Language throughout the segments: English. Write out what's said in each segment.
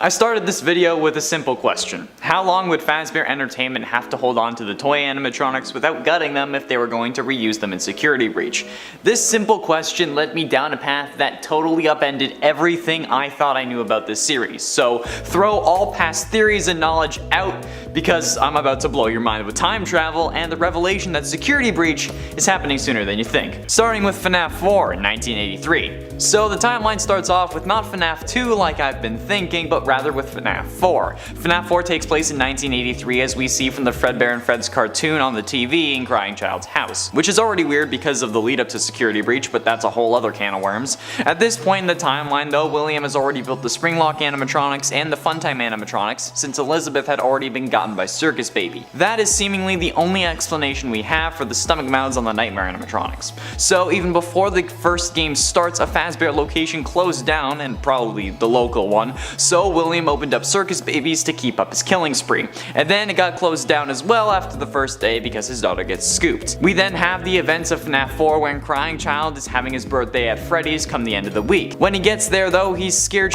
I started this video with a simple question. How long would Fazbear Entertainment have to hold on to the toy animatronics without gutting them if they were going to reuse them in Security Breach? This simple question led me down a path that totally upended everything I thought I knew about this series. So throw all past theories and knowledge out because I'm about to blow your mind with time travel and the revelation that Security Breach is happening sooner than you think. Starting with FNAF 4 in 1983. So the timeline starts off with not FNAF 2 like I've been thinking, but rather with FNAF 4. FNAF 4 takes place in 1983 as we see from the Fredbear and Fred's cartoon on the TV in Crying Child's house, which is already weird because of the lead up to Security Breach, but that's a whole other can of worms. At this point in the timeline though, William has already built the Springlock animatronics and the Funtime animatronics since Elizabeth had already been gotten by Circus Baby. That is seemingly the only explanation we have for the stomach mouths on the Nightmare animatronics. So even before the first game starts, a Fazbear location closed down, and probably the local one, so William opened up Circus Babies to keep up his killing spree. And then it got closed down as well after the first day because his daughter gets scooped. We then have the events of FNAF 4 when Crying Child is having his birthday at Freddy's come the end of the week. When he gets there though, he's scared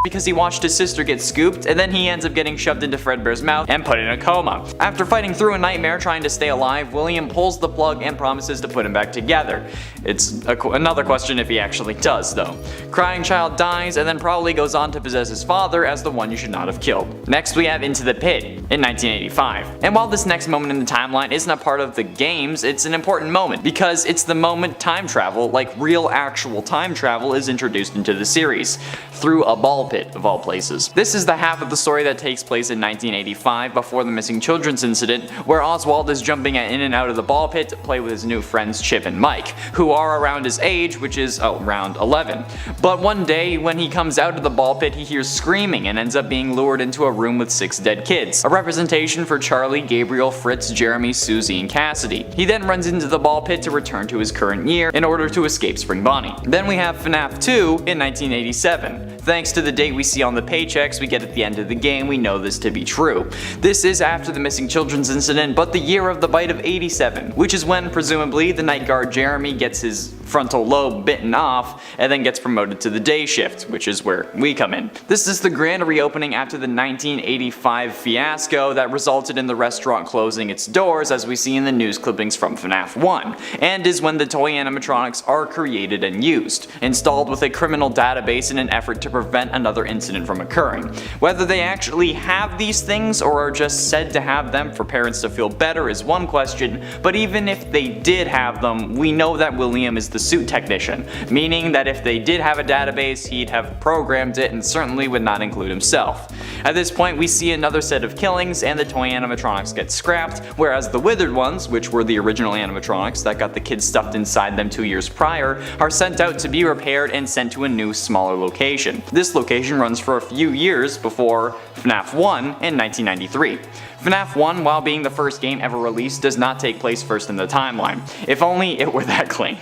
because he watched his sister get scooped, and then he ends up getting shoved into Fredbear's mouth and put in a coma. After fighting through a nightmare trying to stay alive, William pulls the plug and promises to put him back together. It's another question if he actually does though. Crying Child dies and then probably goes on to possess his father as the one you should not have killed. Next we have Into the Pit in 1985. And while this next moment in the timeline isn't a part of the games, it's an important moment because it's the moment time travel, like real actual time travel, is introduced into the series through a ball pit of all places. This is the half of the story that takes place in 1985 before the missing children's incident, where Oswald is jumping in and out of the ball pit to play with his new friends Chip and Mike, who are around his age, which is around 11. But one day when he comes out of the ball pit, he hears screaming and ends up being lured into a room with 6 dead kids, a representation for Charlie, Gabriel, Fritz, Jeremy, Susie, and Cassidy. He then runs into the ball pit to return to his current year in order to escape Spring Bonnie. Then we have FNAF 2 in 1987. Thanks to the date we see on the paychecks we get at the end of the game, we know this to be true. This is after the missing children's incident, but the year of the bite of 87, which is when presumably the night guard Jeremy gets his frontal lobe bitten off and then gets promoted to the day shift, which is where we come in. This is the grand reopening after the 1985 fiasco that resulted in the restaurant closing its doors, as we see in the news clippings from FNAF 1, and is when the toy animatronics are created and used, installed with a criminal database in an effort to prevent another incident from occurring. Whether they actually have these things or are just said to have them for parents to feel better is one question, but even if they did have them, we know that William is the suit technician, meaning that if they did have a database, he'd have programmed it and certainly would not include himself. At this point we see another set of killings and the toy animatronics get scrapped, whereas the withered ones, which were the original animatronics that got the kids stuffed inside them 2 years prior, are sent out to be repaired and sent to a new smaller location. This location runs for a few years before FNAF 1 in 1993. FNAF 1, while being the first game ever released, does not take place first in the timeline. If only it were that clean.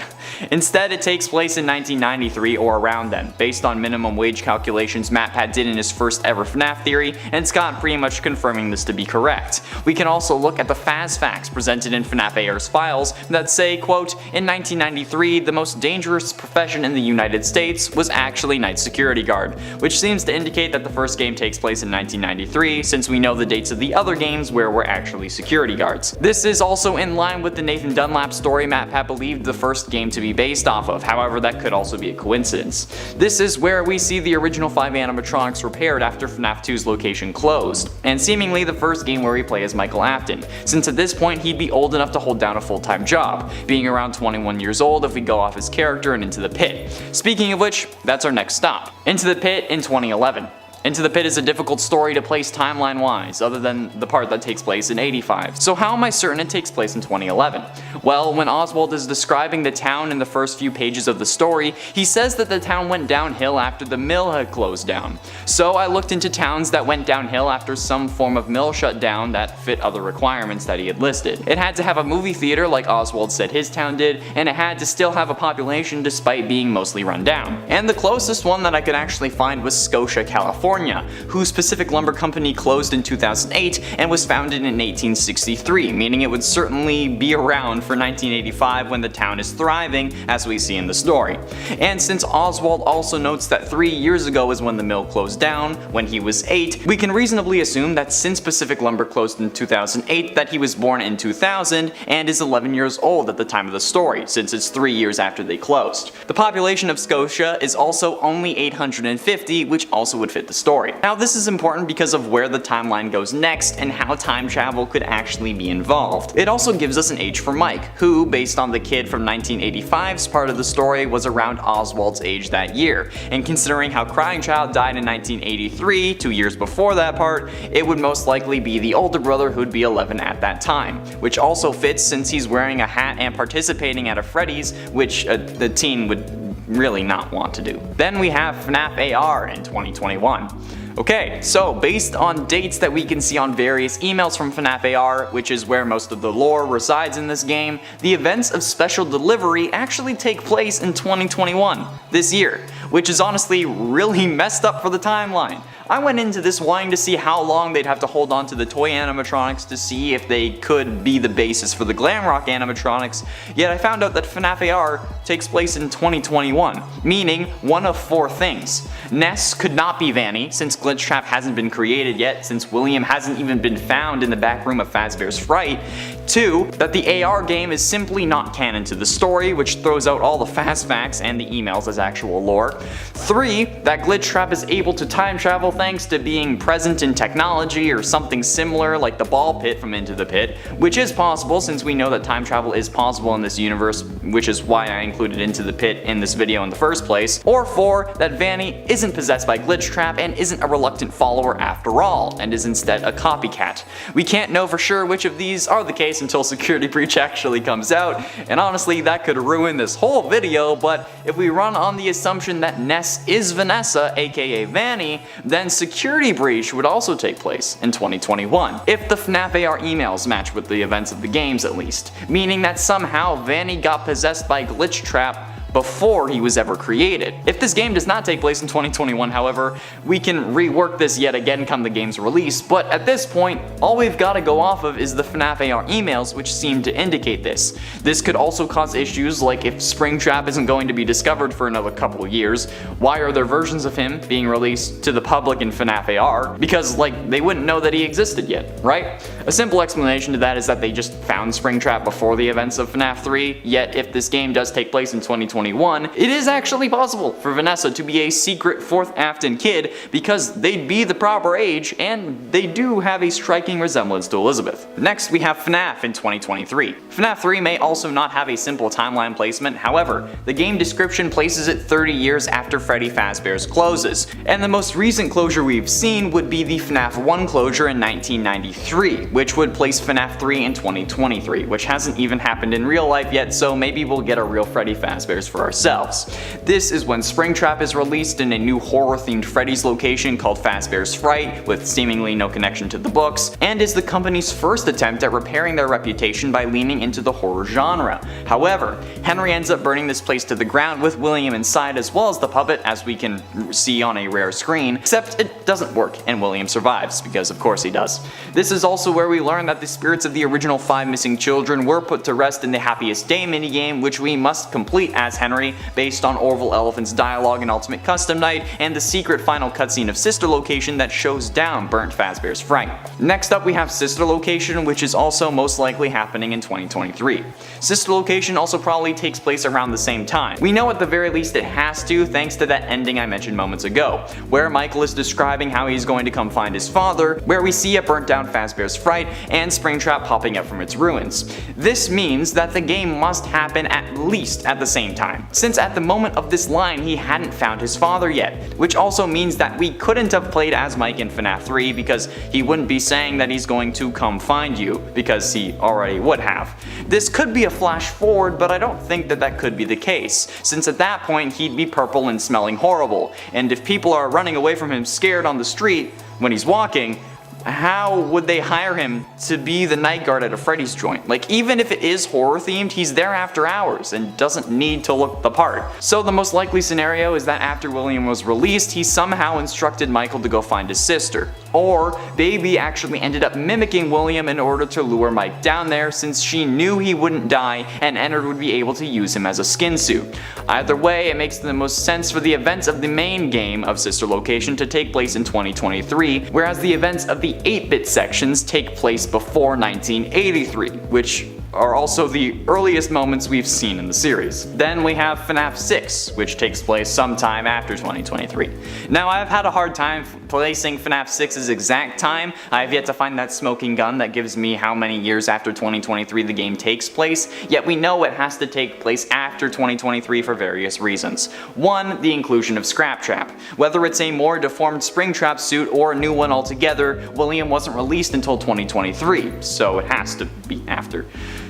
Instead, it takes place in 1993 or around then, based on minimum wage calculations MatPat did in his first ever FNAF theory, and Scott pretty much confirming this to be correct. We can also look at the Faz facts presented in FNAF AR's files that say, quote, in 1993, the most dangerous profession in the United States was actually night security guard, which seems to indicate that the first game takes place in 1993, since we know the dates of the other games where we're actually security guards. This is also in line with the Nathan Dunlap story MatPat believed the first game to be based off of, however that could also be a coincidence. This is where we see the original 5 animatronics repaired after FNAF 2's location closed, and seemingly the first game where we play as Michael Afton, since at this point he'd be old enough to hold down a full-time job, being around 21 years old if we go off his character and Into the Pit. Speaking of which, that's our next stop. Into the Pit in 2011. Into the Pit is a difficult story to place timeline wise, other than the part that takes place in 85. So how am I certain it takes place in 2011? Well, when Oswald is describing the town in the first few pages of the story, he says that the town went downhill after the mill had closed down. So I looked into towns that went downhill after some form of mill shut down that fit other requirements that he had listed. It had to have a movie theater like Oswald said his town did, and it had to still have a population despite being mostly run down. And the closest one that I could actually find was Scotia, California, California, whose Pacific Lumber Company closed in 2008 and was founded in 1863, meaning it would certainly be around for 1985 when the town is thriving, as we see in the story. And since Oswald also notes that 3 years ago is when the mill closed down, when he was 8, we can reasonably assume that since Pacific Lumber closed in 2008 that he was born in 2000 and is 11 years old at the time of the story, since it's 3 years after they closed. The population of Scotia is also only 850, which also would fit the story. Now this is important because of where the timeline goes next and how time travel could actually be involved. It also gives us an age for Mike, who, based on the kid from 1985's part of the story, was around Oswald's age that year, and considering how Crying Child died in 1983, 2 years before that part, it would most likely be the older brother who'd be 11 at that time, which also fits since he's wearing a hat and participating at a Freddy's, which the teen would really not want to do. Then we have FNAF AR in 2021. Okay, so based on dates that we can see on various emails from FNAF AR, which is where most of the lore resides in this game, the events of Special Delivery actually take place in 2021, this year, which is honestly really messed up for the timeline. I went into this wanting to see how long they'd have to hold on to the toy animatronics to see if they could be the basis for the Glamrock animatronics, yet I found out that FNAF AR takes place in 2021, meaning one of 4 things. Ness could not be Vanny, since Glitch Trap hasn't been created yet, since William hasn't even been found in the back room of Fazbear's Fright. 2, that the AR game is simply not canon to the story, which throws out all the fast facts and the emails as actual lore. 3, that Glitch Trap is able to time travel thanks to being present in technology or something similar like the ball pit from Into the Pit, which is possible since we know that time travel is possible in this universe, which is why I included Into the Pit in this video in the first place. Or 4, that Vanny isn't possessed by Glitch Trap and isn't a reluctant follower after all, and is instead a copycat. We can't know for sure which of these are the case until Security Breach actually comes out, and honestly that could ruin this whole video, but if we run on the assumption that Ness is Vanessa, aka Vanny, then Security Breach would also take place in 2021, if the FNAF AR emails match with the events of the games at least, meaning that somehow Vanny got possessed by Glitch Trap before he was ever created. If this game does not take place in 2021, however, we can rework this yet again come the game's release, but at this point, all we've got to go off of is the FNAF AR emails, which seem to indicate this. This could also cause issues like if Springtrap isn't going to be discovered for another couple years, why are there versions of him being released to the public in FNAF AR? Because, like, they wouldn't know that he existed yet, right? A simple explanation to that is that they just found Springtrap before the events of FNAF 3, yet if this game does take place in 2021, it is actually possible for Vanessa to be a secret 4th Afton kid because they'd be the proper age and they do have a striking resemblance to Elizabeth. Next we have FNAF in 2023. FNAF 3 may also not have a simple timeline placement, however, the game description places it 30 years after Freddy Fazbear's closes, and the most recent closure we've seen would be the FNAF 1 closure in 1993, which would place FNAF 3 in 2023, which hasn't even happened in real life yet, so maybe we'll get a real Freddy Fazbear's for ourselves. This is when Springtrap is released in a new horror-themed Freddy's location called Fazbear's Fright, with seemingly no connection to the books, and is the company's first attempt at repairing their reputation by leaning into the horror genre. However, Henry ends up burning this place to the ground with William inside as well as the puppet, as we can see on a rare screen, except it doesn't work and William survives, because of course he does. This is also where we learn that the spirits of the original 5 missing children were put to rest in the Happiest Day minigame, which we must complete as Henry, based on Orville Elephant's dialogue in Ultimate Custom Night, and the secret final cutscene of Sister Location that shows down Burnt Fazbear's Fright. Next up we have Sister Location, which is also most likely happening in 2023. Sister Location also probably takes place around the same time. We know at the very least it has to, thanks to that ending I mentioned moments ago, where Michael is describing how he's going to come find his father, where we see a burnt down Fazbear's Fright and Springtrap popping up from its ruins. This means that the game must happen at least at the same time, since at the moment of this line he hadn't found his father yet, which also means that we couldn't have played as Mike in FNAF 3 because he wouldn't be saying that he's going to come find you, because he already would have. This could be a flash forward, but I don't think that that could be the case, since at that point he'd be purple and smelling horrible, and if people are running away from him scared on the street when he's walking, how would they hire him to be the night guard at a Freddy's joint? Like, even if it is horror themed, he's there after hours and doesn't need to look the part. So the most likely scenario is that after William was released, he somehow instructed Michael to go find his sister. Or Baby actually ended up mimicking William in order to lure Mike down there, since she knew he wouldn't die and Ennard would be able to use him as a skin suit. Either way, it makes the most sense for the events of the main game of Sister Location to take place in 2023, whereas the events of the 8-bit sections take place before 1983, which are also the earliest moments we've seen in the series. Then we have FNAF 6, which takes place sometime after 2023. Now, I've had a hard time placing FNAF 6's exact time. I've yet to find that smoking gun that gives me how many years after 2023 the game takes place, yet we know it has to take place after 2023 for various reasons. One, the inclusion of Scraptrap. Whether it's a more deformed Springtrap suit or a new one altogether, William wasn't released until 2023, so it has to be after.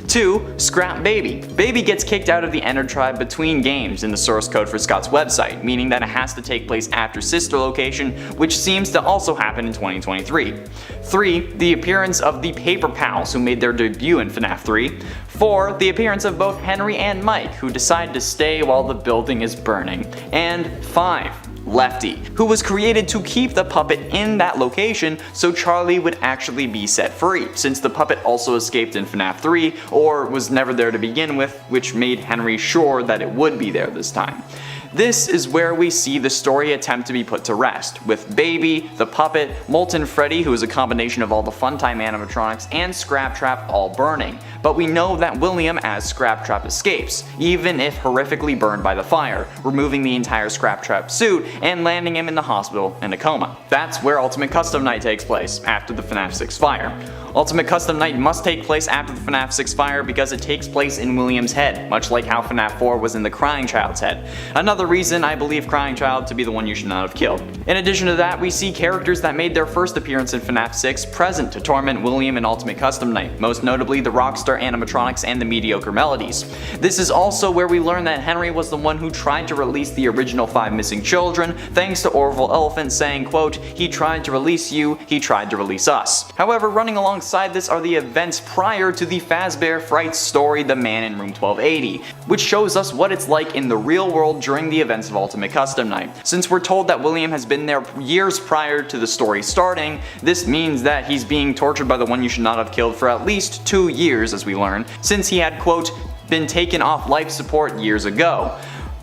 2. Scrap Baby. Baby gets kicked out of the Ennard tribe between games in the source code for Scott's website, meaning that it has to take place after Sister Location, which seems to also happen in 2023. 3. The appearance of the Paper Pals, who made their debut in FNAF 3. 4. The appearance of both Henry and Mike, who decide to stay while the building is burning. And 5. Lefty, who was created to keep the puppet in that location so Charlie would actually be set free, since the puppet also escaped in FNAF 3 or was never there to begin with, which made Henry sure that it would be there this time. This is where we see the story attempt to be put to rest, with Baby, the puppet, Molten Freddy, who is a combination of all the Funtime animatronics, and Scraptrap all burning. But we know that William as Scraptrap escapes, even if horrifically burned by the fire, removing the entire Scraptrap suit and landing him in the hospital in a coma. That's where Ultimate Custom Night takes place, after the FNAF 6 fire. Ultimate Custom Night must take place after the FNAF 6 fire because it takes place in William's head, much like how FNAF 4 was in the Crying Child's head. Another reason I believe Crying Child to be the one you should not have killed. In addition to that, we see characters that made their first appearance in FNAF 6 present to torment William in Ultimate Custom Night, most notably the Rockstar animatronics and the Mediocre Melodies. This is also where we learn that Henry was the one who tried to release the original 5 missing children, thanks to Orville Elephant saying, quote, "He tried to release you, he tried to release us." However, running alongside this are the events prior to the Fazbear Fright story, The Man in Room 1280, which shows us what it's like in the real world during the events of Ultimate Custom Night. Since we're told that William has been there years prior to the story starting, this means that he's being tortured by the one you should not have killed for at least 2 years, as we learn, since he had, quote, been taken off life support years ago.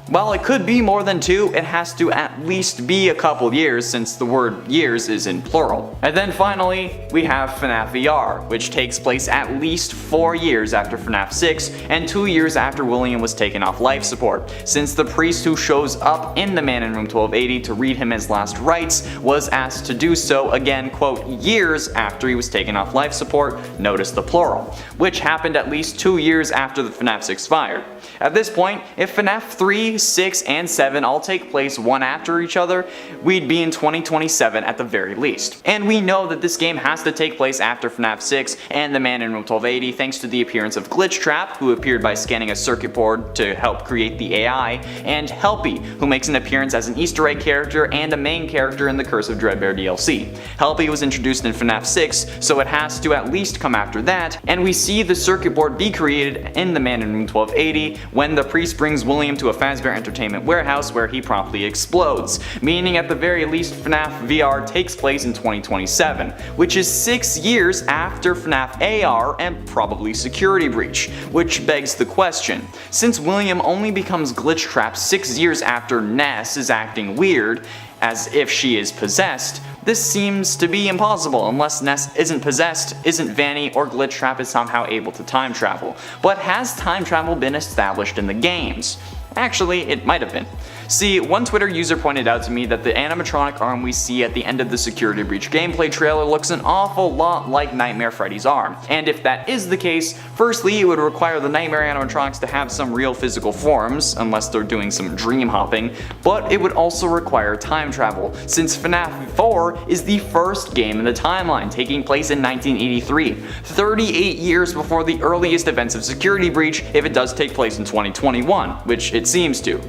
While it could be more than 2, it has to at least be a couple years, since the word years is in plural. And then finally, we have FNAF VR, which takes place at least 4 years after FNAF 6 and 2 years after William was taken off life support, since the priest who shows up in The Man in Room 1280 to read him his last rites was asked to do so again, quote, years after he was taken off life support, notice the plural, which happened at least 2 years after the FNAF 6 fire. At this point, if FNAF 3, 6, and 7 all take place one after each other, we'd be in 2027 at the very least. And we know that this game has to take place after FNAF 6 and The Man in Room 1280 thanks to the appearance of Glitchtrap, who appeared by scanning a circuit board to help create the AI, and Helpy, who makes an appearance as an Easter egg character and a main character in the Curse of Dreadbear DLC. Helpy was introduced in FNAF 6, so it has to at least come after that, and we see the circuit board be created in The Man in Room 1280 when the priest brings William to a Fazbear Entertainment warehouse where he promptly explodes, meaning at the very least FNAF VR takes place in 2027, which is 6 years after FNAF AR and probably Security Breach, which begs the question, since William only becomes Glitchtrap 6 years after Ness is acting weird, as if she is possessed, this seems to be impossible unless Ness isn't possessed, isn't Vanny, or Glitchtrap is somehow able to time travel. But has time travel been established in the games? Actually, it might have been. See, one Twitter user pointed out to me that the animatronic arm we see at the end of the Security Breach gameplay trailer looks an awful lot like Nightmare Freddy's arm. And if that is the case, firstly it would require the Nightmare animatronics to have some real physical forms, unless they're doing some dream hopping, but it would also require time travel, since FNAF 4 is the first game in the timeline, taking place in 1983, 38 years before the earliest events of Security Breach if it does take place in 2021, which it seems to.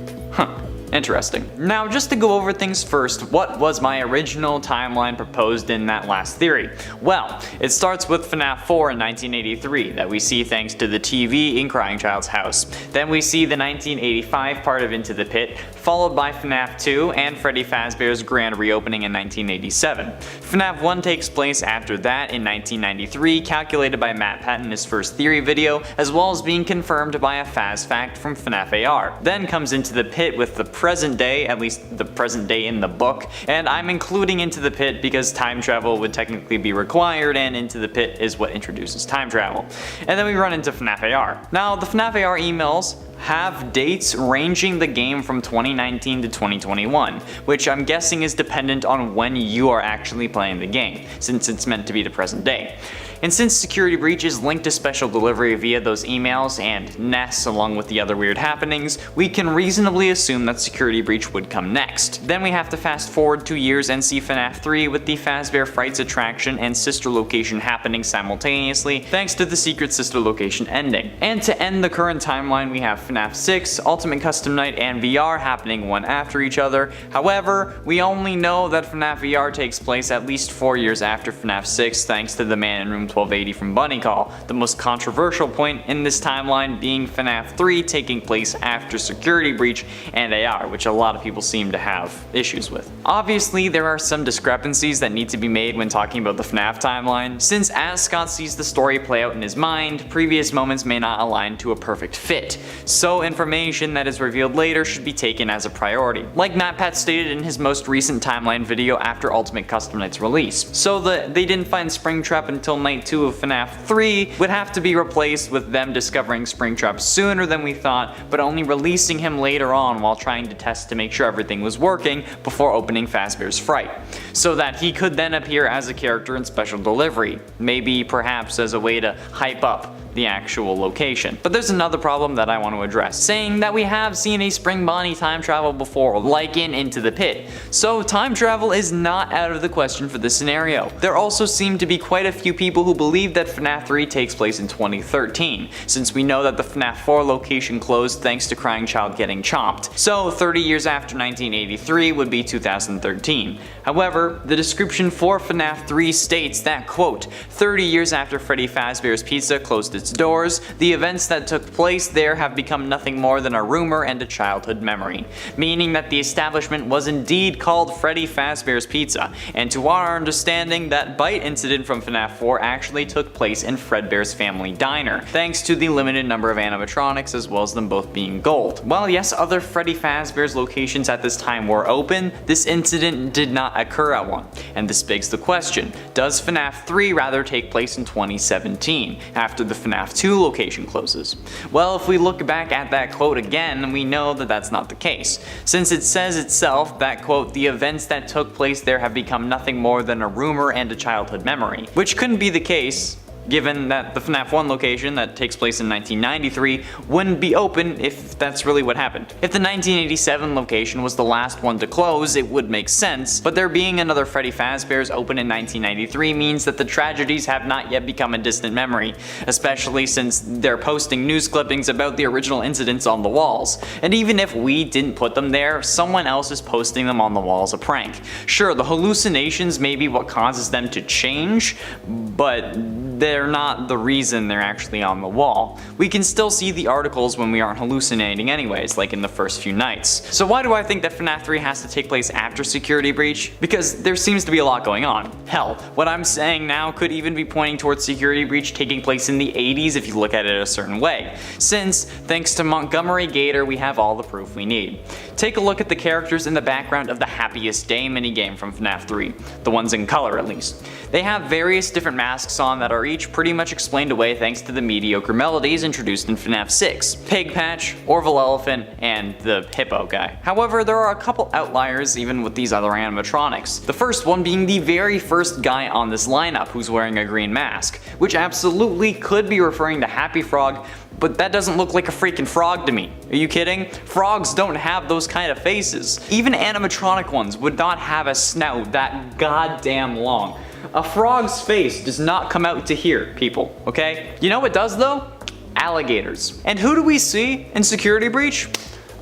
Interesting. Now, just to go over things first, what was my original timeline proposed in that last theory? Well, it starts with FNAF 4 in 1983 that we see thanks to the TV in Crying Child's house. Then we see the 1985 part of Into the Pit, followed by FNAF 2 and Freddy Fazbear's grand reopening in 1987. FNAF 1 takes place after that in 1993, calculated by Matt Patton in his first theory video, as well as being confirmed by a Faz fact from FNAF AR. Then comes Into the Pit with the present day, at least the present day in the book, and I'm including Into the Pit because time travel would technically be required, and Into the Pit is what introduces time travel. And then we run into FNAF AR. Now, the FNAF AR emails have dates ranging the game from 2019 to 2021, which I'm guessing is dependent on when you are actually playing the game, since it's meant to be the present day. And since Security Breach is linked to special delivery via those emails and Ness along with the other weird happenings, we can reasonably assume that Security Breach would come next. Then we have to fast forward 2 years and see FNAF 3 with the Fazbear Frights attraction and sister location happening simultaneously thanks to the secret sister location ending. And to end the current timeline, we have FNAF 6, Ultimate Custom Night, and VR happening one after each other. However, we only know that FNAF VR takes place at least 4 years after FNAF 6 thanks to the man in room 1280 from Bunny Call, the most controversial point in this timeline being FNAF 3 taking place after Security Breach and AR, which a lot of people seem to have issues with. Obviously, there are some discrepancies that need to be made when talking about the FNAF timeline, since as Scott sees the story play out in his mind, previous moments may not align to a perfect fit, so information that is revealed later should be taken as a priority, like MatPat stated in his most recent timeline video after Ultimate Custom Night's release. So they didn't find Springtrap until night 2 of FNAF 3 would have to be replaced with them discovering Springtrap sooner than we thought, but only releasing him later on while trying to test to make sure everything was working before opening Fazbear's Fright, so that he could then appear as a character in special delivery, maybe perhaps as a way to hype up the actual location. But there's another problem that I want to address, saying that we have seen a Spring Bonnie time travel before, like in Into the Pit, so time travel is not out of the question for this scenario. There also seem to be quite a few people who believe that FNAF 3 takes place in 2013, since we know that the FNAF 4 location closed thanks to Crying Child getting chomped, so 30 years after 1983 would be 2013. However, the description for FNAF 3 states that, quote, 30 years after Freddy Fazbear's Pizza closed its doors, the events that took place there have become nothing more than a rumor and a childhood memory, meaning that the establishment was indeed called Freddy Fazbear's Pizza, and to our understanding, that bite incident from FNAF 4 actually took place in Fredbear's Family Diner, thanks to the limited number of animatronics as well as them both being gold. While yes, other Freddy Fazbear's locations at this time were open, this incident did not occur at one, and this begs the question, does FNAF 3 rather take place in 2017, after the FNAF 2 location closes? Well, if we look back at that quote again, we know that that's not the case, since it says itself that, quote, the events that took place there have become nothing more than a rumor and a childhood memory, which couldn't be the case given that the FNAF 1 location that takes place in 1993 wouldn't be open if that's really what happened. If the 1987 location was the last one to close, it would make sense, but there being another Freddy Fazbear's open in 1993 means that the tragedies have not yet become a distant memory, especially since they're posting news clippings about the original incidents on the walls. And even if we didn't put them there, someone else is posting them on the wall as a prank. Sure, the hallucinations may be what causes them to change, but they're not the reason they're actually on the wall. We can still see the articles when we aren't hallucinating anyways, like in the first few nights. So why do I think that FNAF 3 has to take place after Security Breach? Because there seems to be a lot going on. Hell, what I'm saying now could even be pointing towards Security Breach taking place in the 80s if you look at it a certain way, since thanks to Montgomery Gator we have all the proof we need. Take a look at the characters in the background of the Happiest Day minigame from FNAF 3, the ones in color at least. They have various different masks on that are each pretty much explained away thanks to the mediocre melodies introduced in FNAF 6, Pig Patch, Orville Elephant, and the Hippo guy. However, there are a couple outliers even with these other animatronics. The first one being the very first guy on this lineup who's wearing a green mask, which absolutely could be referring to Happy Frog, but that doesn't look like a freaking frog to me. Are you kidding? Frogs don't have those kind of faces. Even animatronic ones would not have a snout that goddamn long. A frog's face does not come out to here, people, okay? You know what does though? Alligators. And who do we see in Security Breach?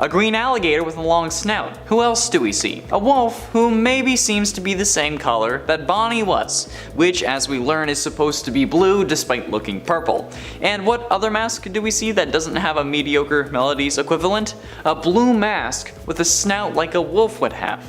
A green alligator with a long snout. Who else do we see? A wolf who maybe seems to be the same color that Bonnie was, which as we learn is supposed to be blue despite looking purple. And what other mask do we see that doesn't have a mediocre Melodies equivalent? A blue mask with a snout like a wolf would have.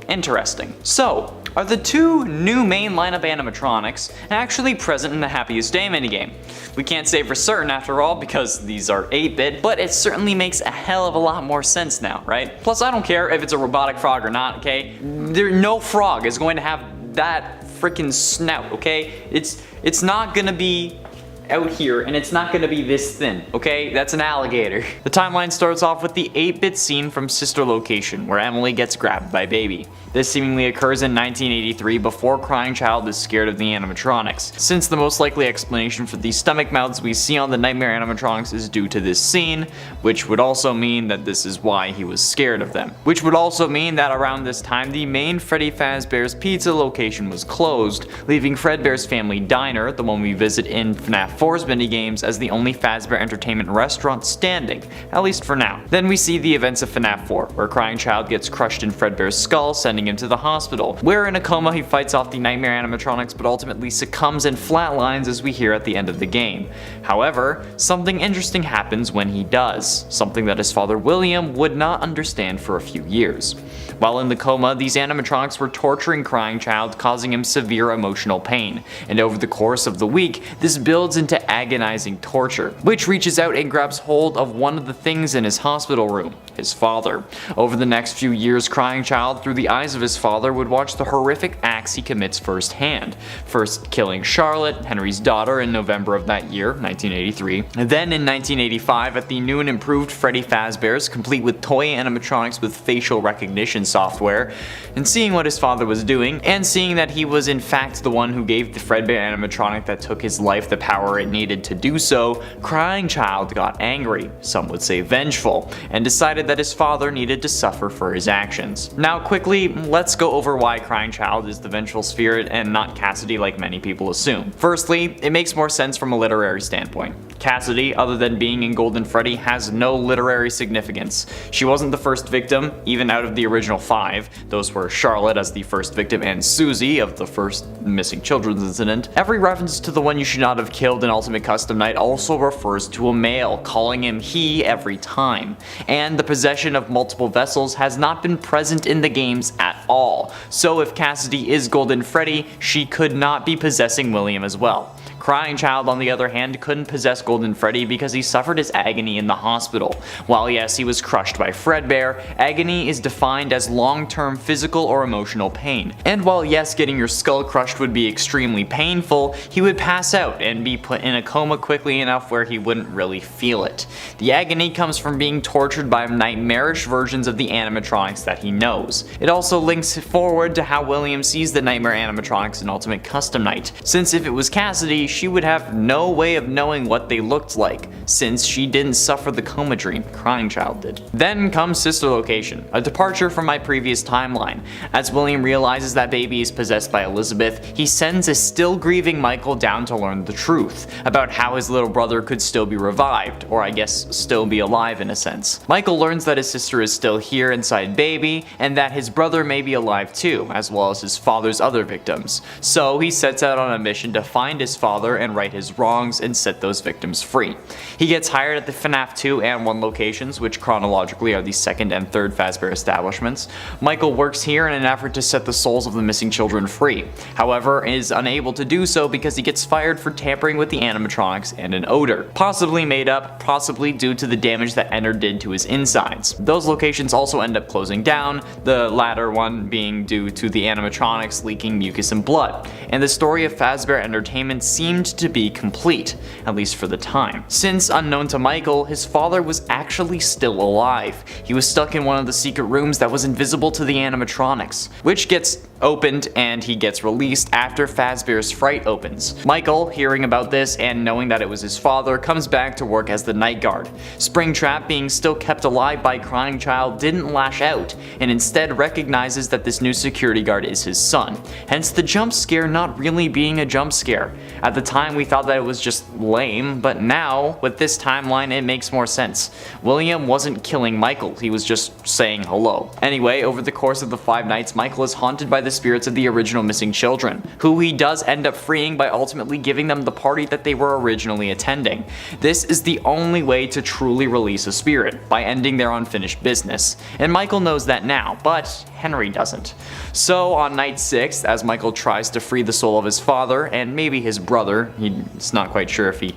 Interesting. So, are the two new main lineup animatronics actually present in the Happiest Day minigame? We can't say for certain after all because these are 8-bit, but it certainly makes a hell of a lot more sense now, right? Plus I don't care if it's a robotic frog or not, okay? No frog is going to have that freaking snout, okay? It's not gonna be out here and it's not gonna be this thin, okay? That's an alligator. The timeline starts off with the 8-bit scene from Sister Location where Emily gets grabbed by Baby. This seemingly occurs in 1983 before Crying Child is scared of the animatronics, since the most likely explanation for the stomach mouths we see on the Nightmare animatronics is due to this scene, which would also mean that this is why he was scared of them. Which would also mean that around this time the main Freddy Fazbear's Pizza location was closed, leaving Fredbear's Family Diner, the one we visit in FNAF 4's minigames, as the only Fazbear Entertainment restaurant standing, at least for now. Then we see the events of FNAF 4, where Crying Child gets crushed in Fredbear's skull, sending him to the hospital, where in a coma he fights off the Nightmare animatronics but ultimately succumbs and flatlines as we hear at the end of the game. However, something interesting happens when he does, something that his father William would not understand for a few years. While in the coma, these animatronics were torturing Crying Child, causing him severe emotional pain, and over the course of the week, this builds into agonizing torture, which reaches out and grabs hold of one of the things in his hospital room, his father. Over the next few years, Crying Child, through the eyes of his father, would watch the horrific acts he commits firsthand. First killing Charlotte, Henry's daughter, in November of that year, 1983. And then in 1985, at the new and improved Freddy Fazbear's, complete with toy animatronics with facial recognition software, and seeing what his father was doing, and seeing that he was in fact the one who gave the Fredbear animatronic that took his life the power it needed to do so, Crying Child got angry, some would say vengeful, and decided that his father needed to suffer for his actions. Now quickly, let's go over why Crying Child is the vengeful spirit and not Cassidy like many people assume. Firstly, it makes more sense from a literary standpoint. Cassidy, other than being in Golden Freddy, has no literary significance. She wasn't the first victim, even out of the original 5. Those were Charlotte as the first victim and Susie of the first missing children's incident. Every reference to the one you should not have killed in Ultimate Custom Night also refers to a male, calling him he every time. And the possession of multiple vessels has not been present in the games at all. So if Cassidy is Golden Freddy, she could not be possessing William as well. Crying Child, on the other hand, couldn't possess Golden Freddy because he suffered his agony in the hospital. While yes, he was crushed by Fredbear, agony is defined as long-term physical or emotional pain. And while yes, getting your skull crushed would be extremely painful, he would pass out and be put in a coma quickly enough where he wouldn't really feel it. The agony comes from being tortured by nightmarish versions of the animatronics that he knows. It also links forward to how William sees the Nightmare animatronics in Ultimate Custom Night, since if it was Cassidy, she would have no way of knowing what they looked like, since she didn't suffer the coma dream Crying Child did. Then comes Sister Location, a departure from my previous timeline. As William realizes that Baby is possessed by Elizabeth, he sends a still grieving Michael down to learn the truth about how his little brother could still be revived, or I guess still be alive in a sense. Michael learns that his sister is still here inside Baby, and that his brother may be alive too, as well as his father's other victims. So he sets out on a mission to find his father and right his wrongs and set those victims free. He gets hired at the FNAF 2 and 1 locations, which chronologically are the 2nd and 3rd Fazbear establishments. Michael works here in an effort to set the souls of the missing children free, however is unable to do so because he gets fired for tampering with the animatronics and an odor, possibly made up, possibly due to the damage that Ender did to his insides. Those locations also end up closing down, the latter one being due to the animatronics leaking mucus and blood, and the story of Fazbear Entertainment seemed to be complete, at least for the time. Since, unknown to Michael, his father was actually still alive. He was stuck in one of the secret rooms that was invisible to the animatronics, which gets opened and he gets released after Fazbear's Fright opens. Michael, hearing about this and knowing that it was his father, comes back to work as the night guard. Springtrap, being still kept alive by Crying Child, didn't lash out and instead recognizes that this new security guard is his son, hence the jump scare not really being a jump scare. At the the time we thought that it was just lame, but now, with this timeline, it makes more sense. William wasn't killing Michael, he was just saying hello. Anyway, over the course of the 5 nights, Michael is haunted by the spirits of the original missing children, who he does end up freeing by ultimately giving them the party that they were originally attending. This is the only way to truly release a spirit, by ending their unfinished business. And Michael knows that now, but Henry doesn't. So on night 6, as Michael tries to free the soul of his father, and maybe his brother, he's not quite sure if he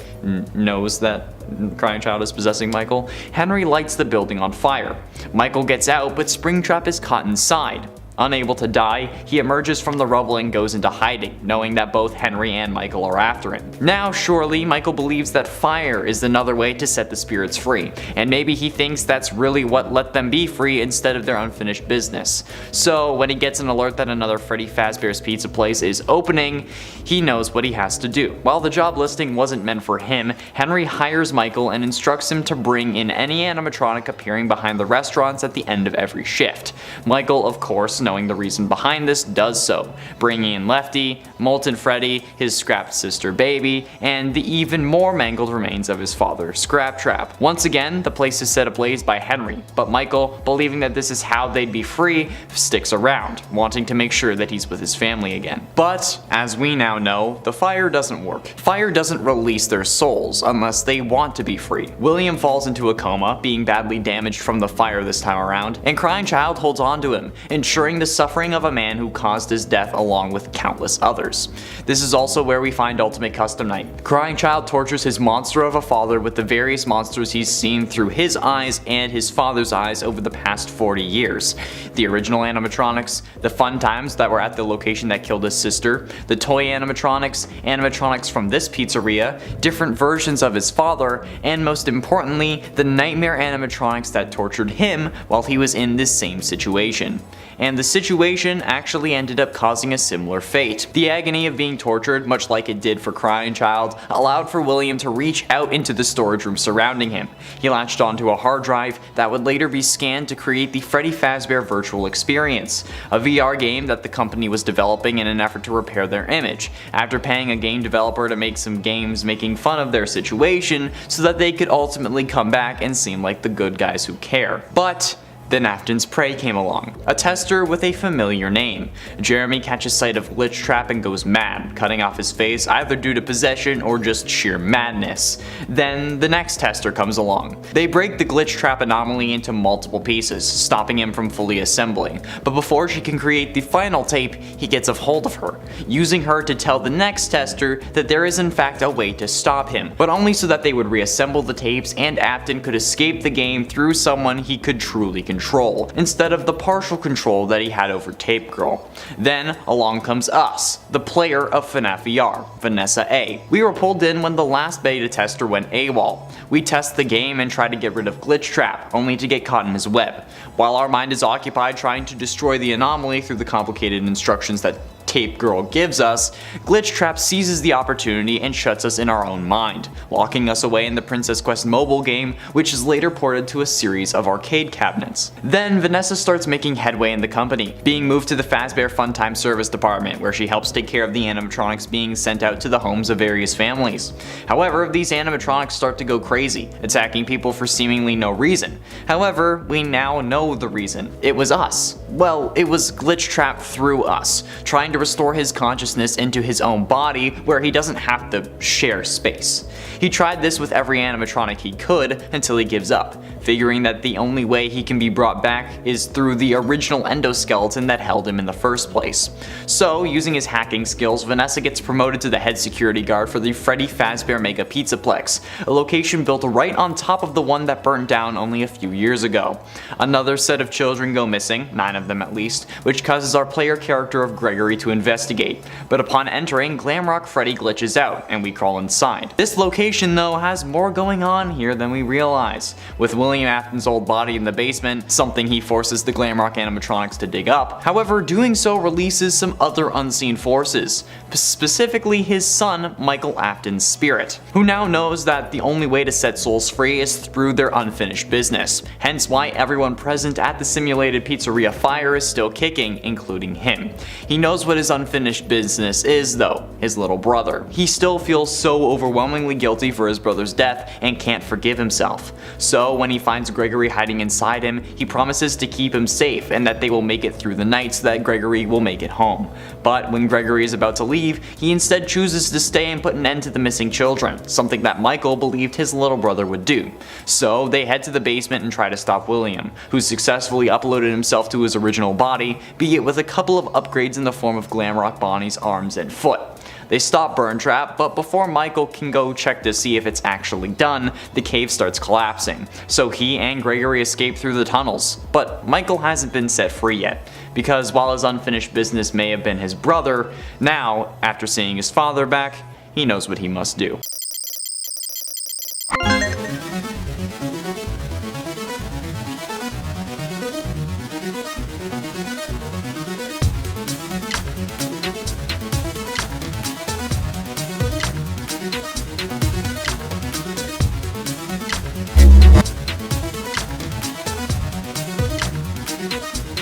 knows that Crying Child is possessing Michael, Henry lights the building on fire. Michael gets out, but Springtrap is caught inside. Unable to die, he emerges from the rubble and goes into hiding, knowing that both Henry and Michael are after him. Now, surely, Michael believes that fire is another way to set the spirits free, and maybe he thinks that's really what let them be free instead of their unfinished business. So, when he gets an alert that another Freddy Fazbear's Pizza place is opening, he knows what he has to do. While the job listing wasn't meant for him, Henry hires Michael and instructs him to bring in any animatronic appearing behind the restaurants at the end of every shift. Michael, of course, knowing the reason behind this, does so, bringing in Lefty, Molten Freddy, his scrapped sister Baby, and the even more mangled remains of his father, Scraptrap. Once again, the place is set ablaze by Henry, but Michael, believing that this is how they'd be free, sticks around, wanting to make sure that he's with his family again. But, as we now know, the fire doesn't work. Fire doesn't release their souls unless they want to be free. William falls into a coma, being badly damaged from the fire this time around, and Crying Child holds on to him, ensuring the suffering of a man who caused his death along with countless others. This is also where we find Ultimate Custom Night. Crying Child tortures his monster of a father with the various monsters he's seen through his eyes and his father's eyes over the past 40 years. The original animatronics, the fun times that were at the location that killed his sister, the toy animatronics, animatronics from this pizzeria, different versions of his father, and most importantly, the nightmare animatronics that tortured him while he was in this same situation. And the situation actually ended up causing a similar fate. The agony of being tortured, much like it did for Crying Child, allowed for William to reach out into the storage room surrounding him. He latched onto a hard drive that would later be scanned to create the Freddy Fazbear Virtual Experience, a VR game that the company was developing in an effort to repair their image, after paying a game developer to make some games making fun of their situation so that they could ultimately come back and seem like the good guys who care. But then Afton's prey came along, a tester with a familiar name. Jeremy catches sight of Glitchtrap and goes mad, cutting off his face either due to possession or just sheer madness. Then the next tester comes along. They break the Glitchtrap anomaly into multiple pieces, stopping him from fully assembling. But before she can create the final tape, he gets a hold of her, using her to tell the next tester that there is in fact a way to stop him, but only so that they would reassemble the tapes and Afton could escape the game through someone he could truly control, instead of the partial control that he had over Tape Girl. Then along comes us, the player of FNAF VR, Vanessa A. We were pulled in when the last beta tester went AWOL. We test the game and try to get rid of Glitchtrap, only to get caught in his web. While our mind is occupied trying to destroy the anomaly through the complicated instructions that Tape Girl gives us, Glitchtrap seizes the opportunity and shuts us in our own mind, locking us away in the Princess Quest mobile game, which is later ported to a series of arcade cabinets. Then Vanessa starts making headway in the company, being moved to the Fazbear Funtime Service Department, where she helps take care of the animatronics being sent out to the homes of various families. However, these animatronics start to go crazy, attacking people for seemingly no reason. However, we now know the reason. It was us. Well, it was Glitchtrap through us, trying to restore his consciousness into his own body where he doesn't have to share space. He tried this with every animatronic he could until he gives up, figuring that the only way he can be brought back is through the original endoskeleton that held him in the first place. So, using his hacking skills, Vanessa gets promoted to the head security guard for the Freddy Fazbear Mega Pizzaplex, a location built right on top of the one that burned down only a few years ago. Another set of children go missing, 9 of them at least, which causes our player character of Gregory to investigate, but upon entering, Glamrock Freddy glitches out, and we crawl inside. This location though has more going on here than we realize. With William Afton's old body in the basement, something he forces the Glamrock animatronics to dig up. However, doing so releases some other unseen forces, specifically his son, Michael Afton's spirit, who now knows that the only way to set souls free is through their unfinished business, hence why everyone present at the simulated pizzeria fire is still kicking, including him. He knows what his unfinished business is though, his little brother. He still feels so overwhelmingly guilty for his brother's death and can't forgive himself. So when he finds Gregory hiding inside him, he promises to keep him safe and that they will make it through the night so that Gregory will make it home. But when Gregory is about to leave, he instead chooses to stay and put an end to the missing children, something that Michael believed his little brother would do. So they head to the basement and try to stop William, who successfully uploaded himself to his original body, be it with a couple of upgrades in the form of Glamrock Bonnie's arms and foot. They stop Burntrap, but before Michael can go check to see if it's actually done, the cave starts collapsing, so he and Gregory escape through the tunnels. But Michael hasn't been set free yet, because while his unfinished business may have been his brother, now, after seeing his father back, he knows what he must do.